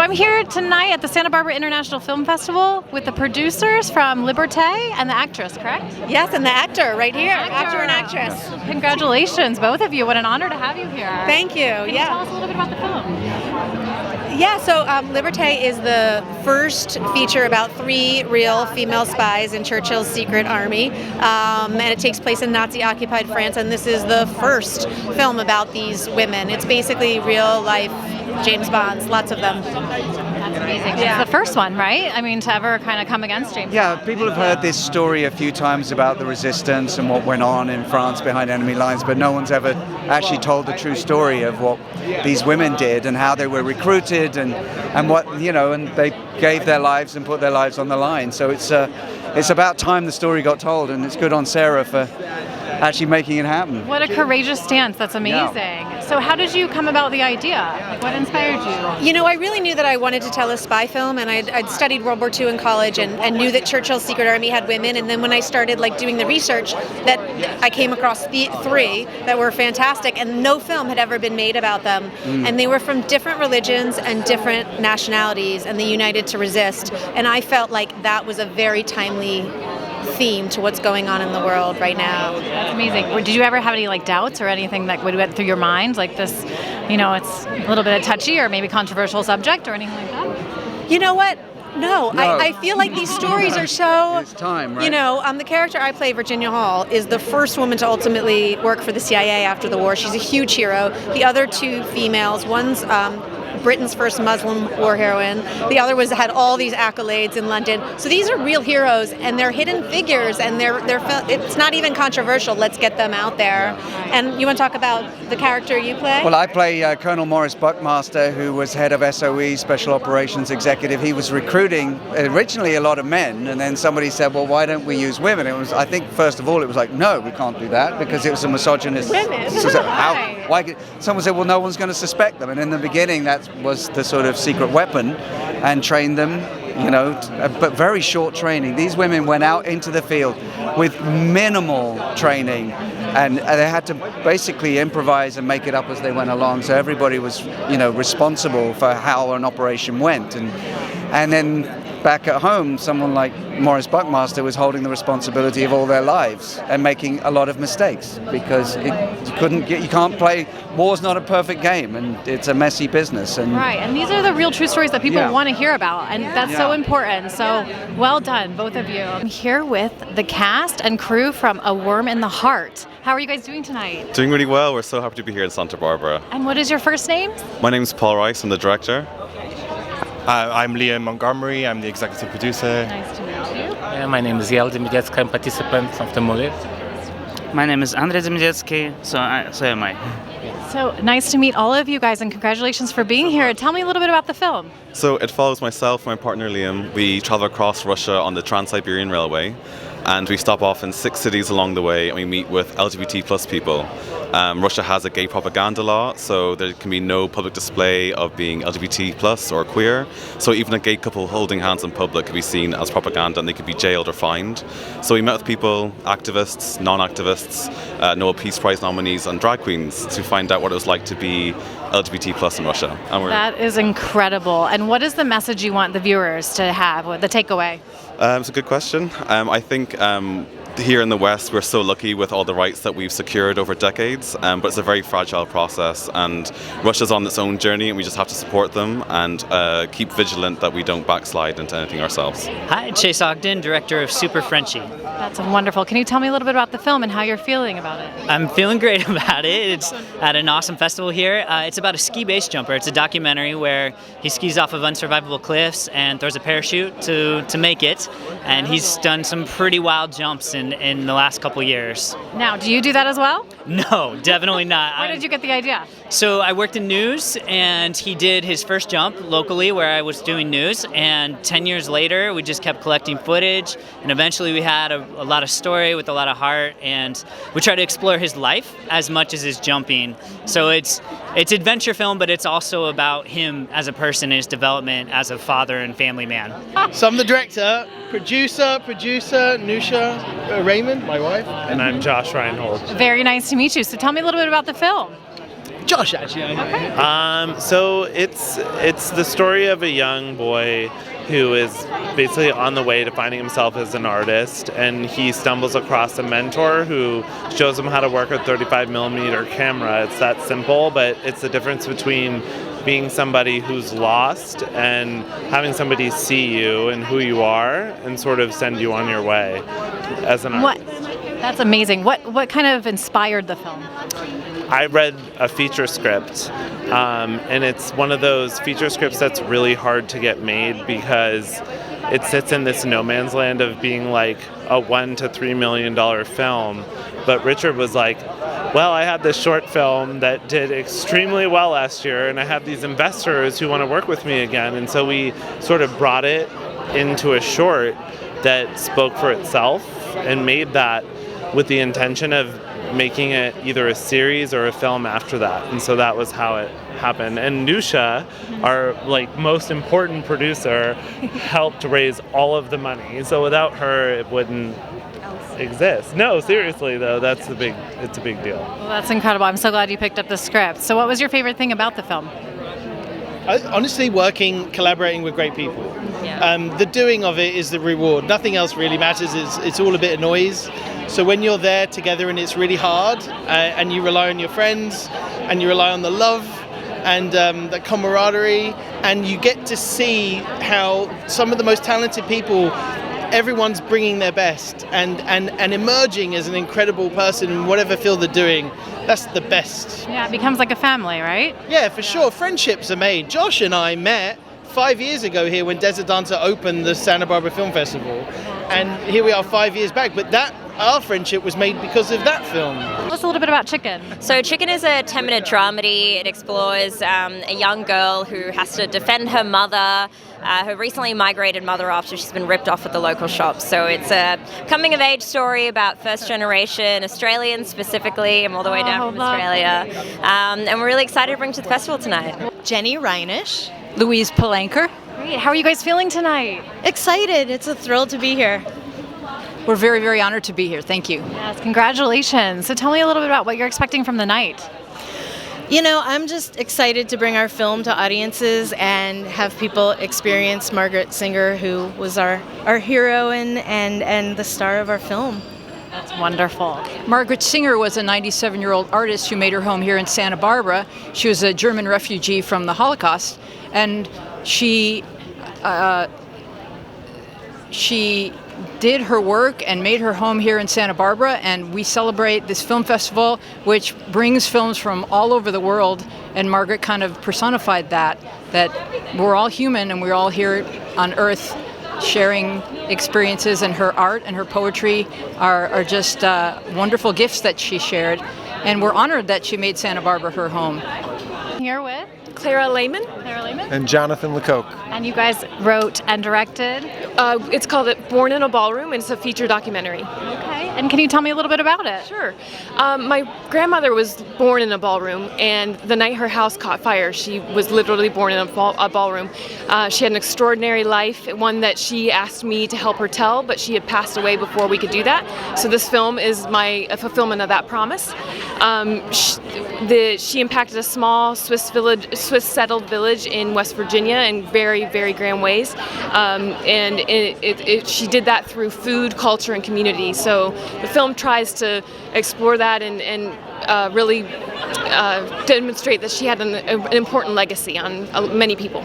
I'm here tonight at the Santa Barbara International Film Festival with the producers from Liberté and the actress, correct? Yes, and the actor right here, actor and actress. Congratulations, both of you. What an honor to have you here. Thank you. Can you tell us a little bit about the film? Yeah, so Liberté is the first feature about 3 real female spies in Churchill's secret army, and it takes place in Nazi-occupied France, and this is the first film about these women. It's basically real-life James Bonds, lots of them. That's amazing. Yeah. It's the first one, right? I mean, to ever kind of come against James Yeah, Bond. people have heard this story a few times about the resistance and what went on in France behind enemy lines, but no one's ever actually told the true story of what these women did and how they were recruited and what, and they gave their lives and put their lives on the line. So it's about time the story got told, and it's good on Sarah for actually making it happen. What a courageous stance. That's amazing. Yeah. So how did you come about the idea? Like, what inspired you? I really knew that I wanted to tell a spy film, and I'd studied World War II in college and knew that Churchill's secret army had women. And then when I started doing the research, that I came across 3 that were fantastic, and no film had ever been made about them. And they were from different religions and different nationalities, and they united to resist. And I felt like that was a very timely theme to what's going on in the world right now. That's amazing. Did you ever have any doubts or anything that went through your mind, like this, it's a little bit of touchy or maybe controversial subject or anything like that? You know what? No. I feel like these stories are so... It's time, right? The character I play, Virginia Hall, is the first woman to ultimately work for the CIA after the war. She's a huge hero. The other 2 females, one's Britain's first Muslim war heroine. The other had all these accolades in London. So these are real heroes, and they're hidden figures, and it's not even controversial. Let's get them out there. And you want to talk about the character you play? Well, I play Colonel Morris Buckmaster, who was head of SOE, Special Operations Executive. He was recruiting originally a lot of men, and then somebody said, well, why don't we use women? I think, first of all, it was like, no, we can't do that, because it was a misogynist... Women. Why? Someone said, well, no one's going to suspect them. And in the beginning, that was the sort of secret weapon, and trained them, but very short training. These women went out into the field with minimal training, and they had to basically improvise and make it up as they went along. So everybody was, responsible for how an operation went. And then back at home, someone like Morris Buckmaster was holding the responsibility of all their lives and making a lot of mistakes, because you can't play. War's not a perfect game, and it's a messy business. Right, and these are the real true stories that people want to hear about, and that's so important. So well done, both of you. I'm here with the cast and crew from A Worm in the Heart. How are you guys doing tonight? Doing really well. We're so happy to be here in Santa Barbara. And what is your first name? My name's Paul Rice. I'm the director. I'm Liam Montgomery. I'm the executive producer. Nice to meet you. My name is Yael Demidziecka. I'm participant of the movie. My name is Andrzej Demidziecki, so am I. So nice to meet all of you guys, and congratulations for being here. Tell me a little bit about the film. So it follows myself and my partner Liam. We travel across Russia on the Trans-Siberian Railway, and we stop off in 6 cities along the way, and we meet with LGBT plus people. Russia has a gay propaganda law, so there can be no public display of being LGBT plus or queer. So even a gay couple holding hands in public could be seen as propaganda, and they could be jailed or fined. So we met with people, activists, non-activists, Nobel Peace Prize nominees, and drag queens to find out what it was like to be LGBT plus in Russia. And that is incredible. And what is the message you want the viewers to have, the takeaway? It's a good question. I think here in the West, we're so lucky with all the rights that we've secured over decades, but it's a very fragile process, and Russia's on its own journey, and we just have to support them and keep vigilant that we don't backslide into anything ourselves. Hi, Chase Ogden, director of Super Frenchie. That's wonderful. Can you tell me a little bit about the film and how you're feeling about it? I'm feeling great about it. It's at an awesome festival here. It's about a ski base jumper. It's a documentary where he skis off of unsurvivable cliffs and throws a parachute to make it, and he's done some pretty wild jumps in the last couple years. Now, do you do that as well? No, definitely not. Where did you get the idea? So I worked in news, and he did his first jump locally where I was doing news, and 10 years later we just kept collecting footage, and eventually we had a lot of story with a lot of heart, and we try to explore his life as much as his jumping. So it's adventure film, but it's also about him as a person and his development as a father and family man. So I'm the director, producer, Nusha Raymond, my wife. And I'm Josh Reinhold. Very nice to meet you. So tell me a little bit about the film. Josh, actually. So it's the story of a young boy who is basically on the way to finding himself as an artist, and he stumbles across a mentor who shows him how to work a 35mm camera. It's that simple, but it's the difference between being somebody who's lost and having somebody see you and who you are and sort of send you on your way as an artist. That's amazing. What kind of inspired the film? I read a feature script, and it's one of those feature scripts that's really hard to get made because it sits in this no man's land of being like a $1 to $3 million film. But Richard was like, well, I had this short film that did extremely well last year, and I have these investors who want to work with me again. And so we sort of brought it into a short that spoke for itself and made that with the intention of making it either a series or a film after that. And so that was how it happened. And Nusha, our most important producer, helped raise all of the money. So without her, it wouldn't exist. No, seriously though, it's a big deal. Well, that's incredible. I'm so glad you picked up the script. So what was your favorite thing about the film? Honestly, collaborating with great people. Yeah. The doing of it is the reward. Nothing else really matters. It's all a bit of noise. So when you're there together and it's really hard, and you rely on your friends, and you rely on the love, and the camaraderie, and you get to see how some of the most talented people, everyone's bringing their best and emerging as an incredible person in whatever field they're doing. That's the best. Yeah, it becomes like a family, right? Yeah, for sure. Friendships are made. Josh and I met 5 years ago here when Desert Dancer opened the Santa Barbara Film Festival. And here we are 5 years back. But our friendship was made because of that film. Tell us a little bit about Chicken. So Chicken is a 10-minute dramedy. It explores a young girl who has to defend her mother, her recently migrated mother after she's been ripped off at the local shop. So it's a coming-of-age story about first-generation Australians specifically. I'm all the way down from Australia. And we're really excited to bring to the festival tonight. Jenny Reinish. Louise Palenker. Great. How are you guys feeling tonight? Excited. It's a thrill to be here. We're very, very honored to be here. Thank you. Yes, congratulations. So tell me a little bit about what you're expecting from the night. You know, I'm just excited to bring our film to audiences and have people experience Margaret Sanger, who was our heroine and the star of our film. That's wonderful. Margaret Sanger was a 97-year-old artist who made her home here in Santa Barbara. She was a German refugee from the Holocaust, and she did her work and made her home here in Santa Barbara, and we celebrate this film festival which brings films from all over the world, and Margaret kind of personified that we're all human and we're all here on Earth sharing experiences, and her art and her poetry are just wonderful gifts that she shared, and we're honored that she made Santa Barbara her home. Here with Clara Lehman. And Jonathan Lecoq. And you guys wrote and directed? It's called Born in a Ballroom, and it's a feature documentary. Okay. And can you tell me a little bit about it? Sure. My grandmother was born in a ballroom, and the night her house caught fire, she was literally born in a ballroom. She had an extraordinary life, one that she asked me to help her tell, but she had passed away before we could do that. So this film is a fulfillment of that promise. She impacted a small Swiss settled village in West Virginia in very, very grand ways, and she did that through food, culture, and community. So the film tries to explore that and really demonstrate that she had an important legacy on many people.